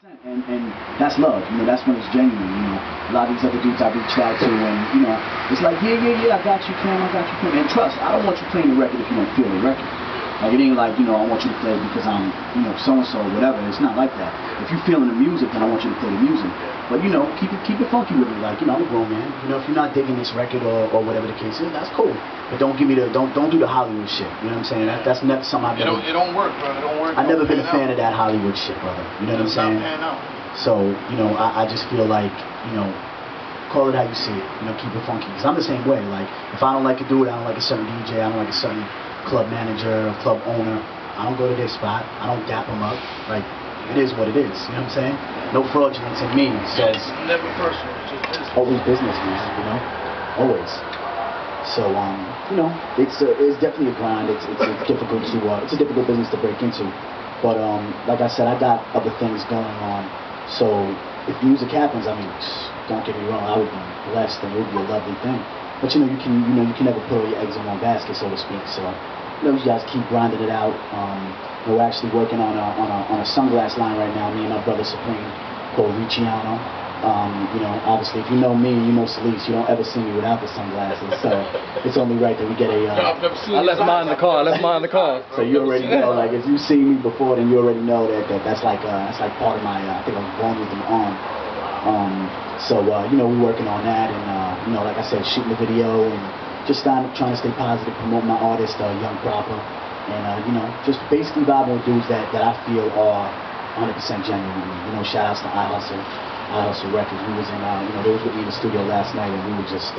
And that's love, that's when it's genuine. A lot of these other dudes I reached out to, and it's like, yeah, I got you, fam, I got you, fam. And trust, I don't want you playing the record if you don't feel the record. Like, it ain't like, I want you to play it because I'm, so-and-so or whatever. It's not like that. If you're feeling the music, then I want you to play the music. But, keep it funky with me. Like, I'm a grown man. If you're not digging this record or whatever the case is, that's cool. But don't give me don't do the Hollywood shit. You know what I'm saying? That's never something I've never... It don't work, bro. It don't work. I've never been a fan of that Hollywood shit, brother. You know what I'm saying? So, I just feel like, call it how you see it. Keep it funky. Because I'm the same way. Like, if I don't like a dude, I don't like a certain DJ, I don't like a certain club manager or club owner, I don't go to their spot. I don't dap them up. Like, it is what it is. You know what I'm saying? No fraudulence in me. So it's never personal. It's just business. Always business, man. Always. So, it's definitely a grind. It's difficult to it's a difficult business to break into. But like I said, I got other things going on. So if music happens, I mean, don't get me wrong, I would be blessed and it would be a lovely thing. But you can never put all your eggs in one basket, so to speak. So you guys keep grinding it out. We're actually working on a sunglass line right now. Me and my brother Supreme, called Ricciano. Obviously, if you know me and you know SaleSe, you don't ever see me without the sunglasses. So it's only right that we get a. I left mine in the car. So you already know. Like, if you see me before, then you already know that's like part of my. I think I was born with them on. So we're working on that, and like I said, shooting the video and just trying to stay positive, promote my artist, Young Proper, and just basically vibing with dudes that I feel are 100% genuine. Shout outs to iHustle Records. We was in, they was with me in the studio last night, and we were just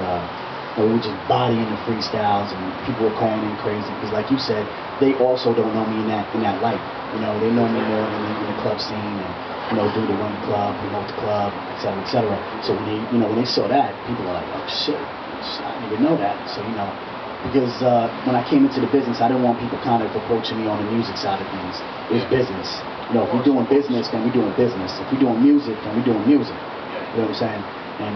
bodying the freestyles, and people were calling in crazy because, like you said, they also don't know me in that light. They know me more in the club scene and do the run the club, promote the club, etc., etc. So when they saw that, people were like, oh shit, I didn't even know that. So because when I came into the business, I didn't want people kind of approaching me on the music side of things. It was business. If we're doing business, then we're doing business. If we're doing music, then we're doing music. You know what I'm saying? And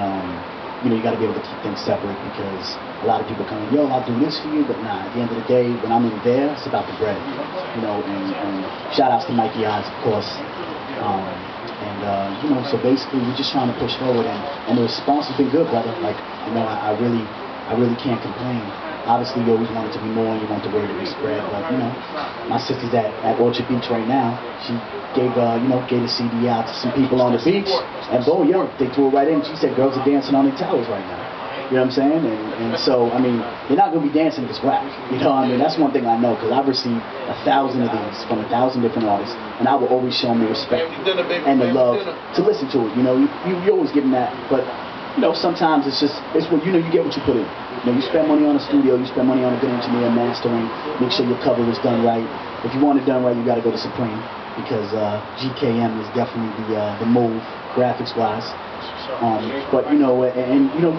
you got to be able to keep things separate because a lot of people come in, yo, I'll do this for you, but nah. At the end of the day, when I'm in there, it's about the bread. And shout outs to Mikey Odds, of course. So basically we're just trying to push forward, and the response has been good, brother. Like, I really can't complain. Obviously, you always want it to be more, and you want the word to be spread. But my sister's at Orchard Beach right now. She gave the CD out to some people on the beach, and they threw it right in. She said girls are dancing on their towels right now. You know what I'm saying? And so, I mean, you're not going to be dancing if it's whack. You know what I mean? That's one thing I know, because I've received 1,000 of these from 1,000 different artists, and I will always show them the respect and the love to listen to it. You always give them that, but sometimes it's what you get what you put in. You spend money on a studio, you spend money on a good engineer, mastering, make sure your cover is done right. If you want it done right, you got to go to Supreme, because GKM is definitely the move, graphics-wise. But you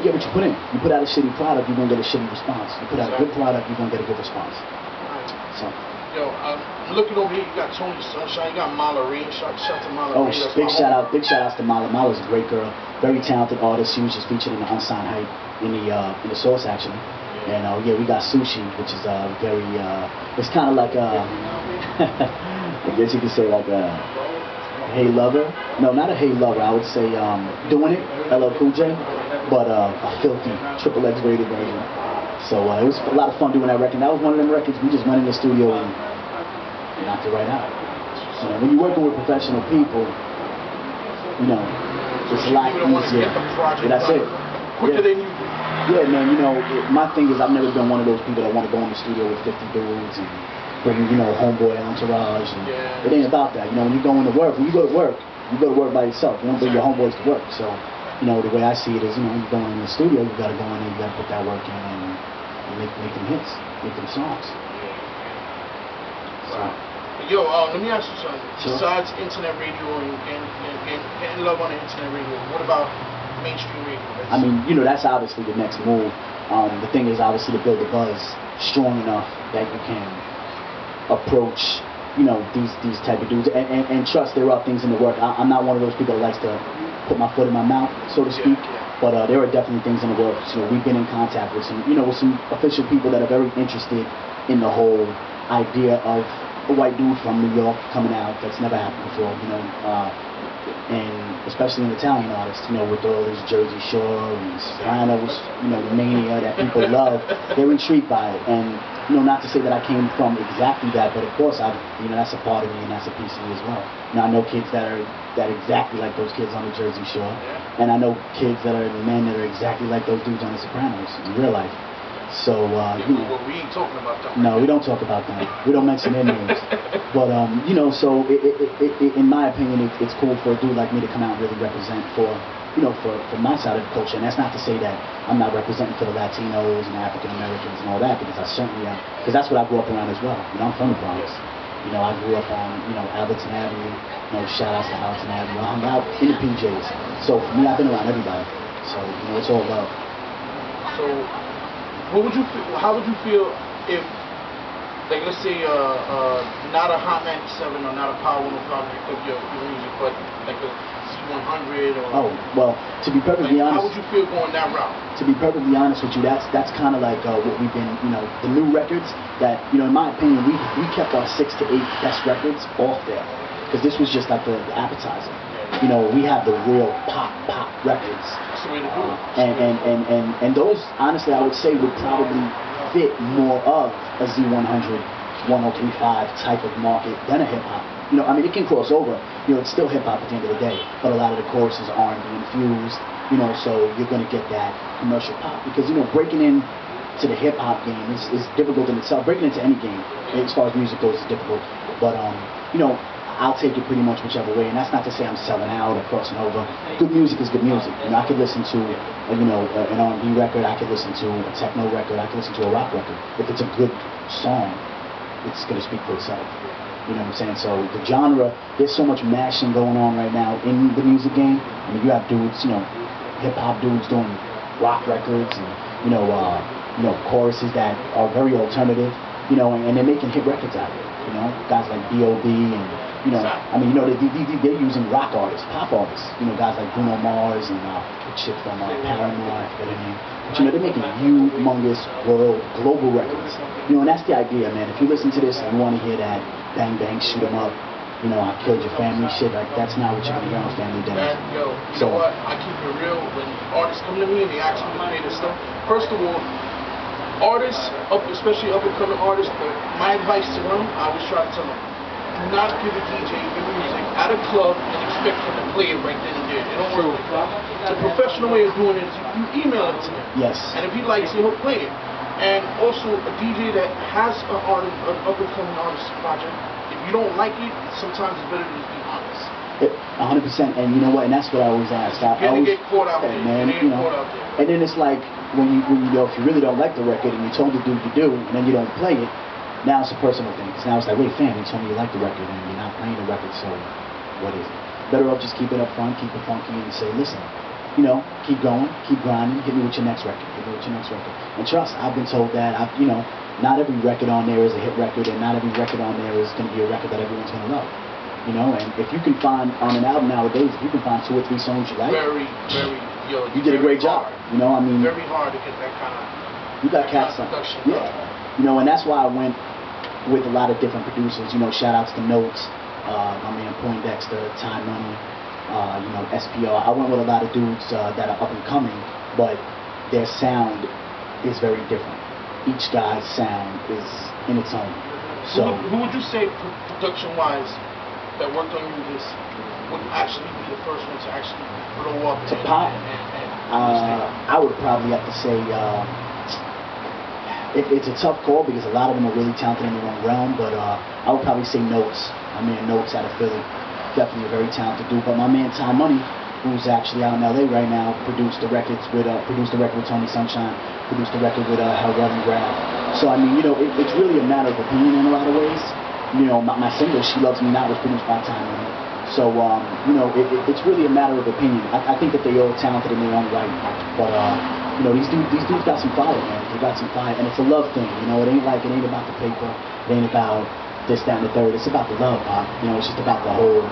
get what you put in. You put out a shitty product, you're gonna get a shitty response. You put out a good product, you're gonna get a good response. So. Yo, I'm looking over here. You got Tony Sunshine. You got Mallory. Shout to Mallory. Oh, big shout outs to Mala. Mala's a great girl, very talented artist. She was just featured in the Unsigned Hype in the SOS actually. And we got Sushi, which is very. It's kind of like I guess you could say like a Hey Lover. No, not a Hey Lover. I would say Doing It, LL Cool J, but a filthy XXX rated version. So it was a lot of fun doing that record. That was one of them records we just went in the studio and knocked it right out. When you're working with professional people, it's a lot easier. That's it. Quicker than you. Yeah, man. My thing is I've never been one of those people that want to go in the studio with 50 dudes and bring homeboy entourage. And it ain't about that. When you go into work, you go to work by yourself. You don't bring your homeboys to work. So the way I see it is, you're going in the studio, you got to go in there, you got to put that work in and make them hits, make them songs. So. Yo, let me ask you something. Sure. Besides internet radio and getting love on the internet radio, what about mainstream radio? I mean, that's obviously the next move. The thing is obviously to build the buzz strong enough that you can approach these type of dudes and trust there are things in the work. I'm not one of those people that likes to put my foot in my mouth, so to speak. But there are definitely things in the works. We've been in contact with some official people that are very interested in the whole idea of a white dude from New York coming out. That's never happened before. and especially in Italian artists, you know, with all this Jersey Shore and Sopranos, you know, the mania that people love, they're intrigued by it. And, you know, not to say that I came from exactly that, but of course, you know, that's a part of me and that's a piece of me as well. Now, I know kids that are exactly like those kids on the Jersey Shore, and I know kids that are men that are exactly like those dudes on the Sopranos in real life. So, you know, well, we ain't talking about them. No, we don't talk about them. We don't mention their names. But, you know, so in my opinion, it's cool for a dude like me to come out and really represent for, you know, for my side of the culture. And that's not to say that I'm not representing for the Latinos and African Americans and all that, because I certainly am. Because that's what I grew up around as well. You know, I'm from the Bronx. You know, I grew up on, you know, Alberton Avenue. You know, shout outs to Alberton Avenue. I hung out in the PJs. So for me, I've been around everybody. So, you know, it's all love. So, how would you feel if, like, let's say, not a Hot 97 or not a Power 105 of your music, but like a Z100 or... Oh, well, to be perfectly honest... How would you feel going that route? To be perfectly honest with you, that's kind of like what we've been, you know, the new records that, you know, in my opinion, we kept our 6 to 8 best records off there. Because this was just like the appetizer. You know, we have the real pop records. That's the way to do it. And those, honestly, I would say would probably fit more of a Z100, 1035 type of market than a hip-hop. You know, I mean, it can cross over. You know, it's still hip-hop at the end of the day. But a lot of the choruses are R&B infused, you know, so you're going to get that commercial pop. Because, you know, breaking in to the hip-hop game is difficult in itself. Breaking into any game, as far as music goes, is difficult. But, you know, I'll take it pretty much whichever way, and that's not to say I'm selling out or crossing over. Good music is good music. You know, I could listen to, you know, an R&B record, I could listen to a techno record, I could listen to a rock record. If it's a good song, it's going to speak for itself. You know what I'm saying? So the genre, there's so much mashing going on right now in the music game. I mean, you have dudes, you know, hip-hop dudes doing rock records and, you know, choruses that are very alternative, you know, and they're making hit records out of it. You know, guys like B.O.B. and, you know, I mean, you know, they're using rock artists, pop artists, you know, guys like Bruno Mars and the chick from Paramore, I forget her name. But, you know, they're making humongous global records. You know, and that's the idea, man. If you listen to this and you want to hear that bang, bang, shoot 'em up, you know, I killed your family shit, like, that's not what you're going to hear on Family Dinner. Man, yo, you know what? I keep it real. When artists come to me and they ask me to play this stuff, first of all, artists, especially up-and-coming artists, my advice to them, I always try to tell them, do not give a DJ your music at a club and expect him to play it right then and there. It don't work like that. The professional way of doing it is you email it to him. Yes. And if he likes it, he'll play it. And also, a DJ that has an up-and-coming artist project, if you don't like it, sometimes it's better to just be honest. 100%, and you know what? And that's what I always ask. I always get caught out there, man. You know, and then it's like when you know, if you really don't like the record and you told the dude you do, and then you don't play it, now it's a personal thing. Because now it's like, wait, fam, you told me you like the record and you're not playing the record, so what is it? Better off just keep it up front, keep it funky, and say, listen, you know, keep going, keep grinding, hit me with your next record, hit me with your next record. And trust, I've been told that, you know, not every record on there is a hit record, and not every record on there is going to be a record that everyone's going to love. You know, and if you can find, on an album nowadays, if you can find 2 or 3 songs you like, you did a great job. You know, I mean, very hard to get that kind of, you got cats on. Yeah. You know, and that's why I went with a lot of different producers. You know, shout outs to Notes, my man Poindexter, Time Money, you know, SPR. I went with a lot of dudes that are up and coming, but their sound is very different. Each guy's sound is in its own. So, who would you say, production-wise, that worked on you this would actually be the first one to actually blow up to pop? I would probably have to say it's a tough call because a lot of them are really talented in their own realm, but I would probably say Notes. My man Notes out of Philly, definitely a very talented dude. But my man Time Money, who's actually out in LA right now, produced the record with Tony Sunshine, produced the record with Hell Run Grab. So I mean, you know, it's really a matter of opinion in a lot of ways. You know, my single, She Loves Me Not, was produced by Time Money. So, you know, it's really a matter of opinion. I think that they all talented in their own right. But, you know, these dudes got some fire, man. They got some fire. And it's a love thing, you know. It ain't about the paper. It ain't about this, that, and the third. It's about the love, Pop. You know, it's just about the whole,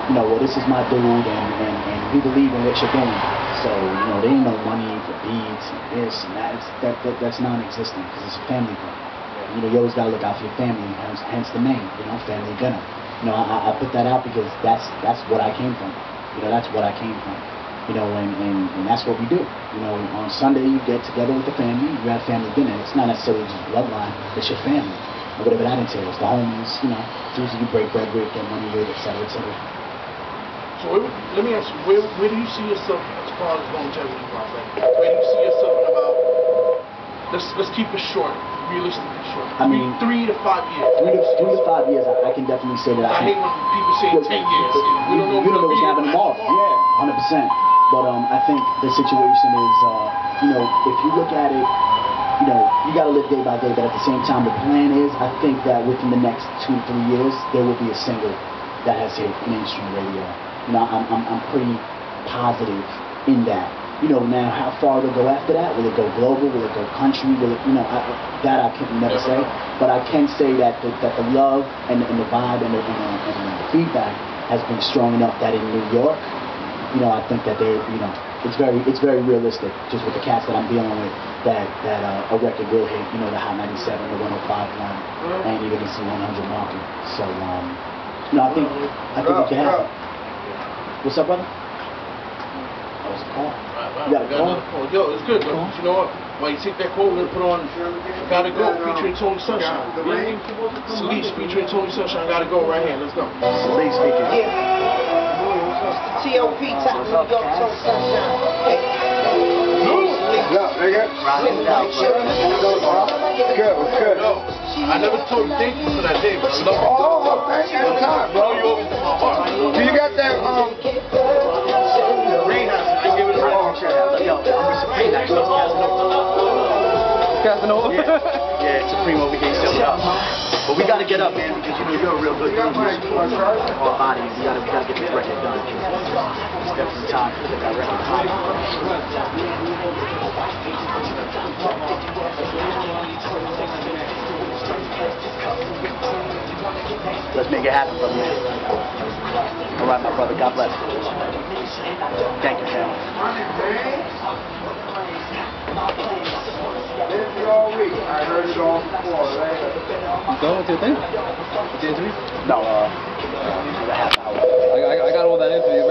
you know, well, this is my dude, and we believe in what you're doing. So, you know, there ain't no money for beats and this and that. That's non-existent because it's a family thing. You know, you always got to look out for your family, hence the name, you know, Family Dinner. You know, I put that out because that's what I came from. You know, that's what I came from. You know, and that's what we do. You know, on Sunday you get together with the family, you have family dinner. It's not necessarily just bloodline, it's your family. And whatever that entails, the homies, you know, dudes that you break bread with, get money with, etc., etc. So let me ask you, where do you see yourself as far as longevity goes? Like, where do you see yourself in about, let's keep it short, realistically short. I mean, 3 to 5 years. 3 to 5 years, I can definitely say that I hate when people say 10 years. We don't know what's happening tomorrow. Yeah, 100%. But I think the situation is, you know, if you look at it, you know, you got to live day by day, but at the same time, the plan is, I think that within the next 2 to 3 years, there will be a single that has hit mainstream radio. You know, I'm pretty positive in that. You know, now how far it'll go after that? Will it go global? Will it go country? Will it, you know, that I can never say. But I can say that the love and the vibe and the feedback has been strong enough that in New York, you know, I think that they're, you know, it's very realistic just with the cast that I'm dealing with that a record will hit, you know, the Hot 97, the 105.1, and even the C100 market. So, you know, I think it can happen. What's up, brother? That was a call. You got a call? Yo, it's good, but you know what? While you take that call, we're gonna put on Gotta Go featuring Tony Sunshine. SaleSe featuring Tony Sunshine. Gotta Go right here. Let's go. SaleSe speaking. T.O.P. top New York, Tony Sunshine. Hey. Yeah, nigga. Good, good. Yo, I never told you thank you for that day, but I love you. Oh, thank you for time, bro. You always in my heart. Do you got that, Rain House, I give it a wrong. Yo, I'm with Supreme actually. Casanova? Yeah, Supreme over here still up. But we gotta get up, man, because you know you're a real good dude. You support our bodies. We gotta get this record done. It's definitely time to get that record done. Let's make it happen, brother. All right, my brother. God bless. Thank you, family. I heard it all before, right? You done with your thing? With the interview? No, the half hour. I got all that interview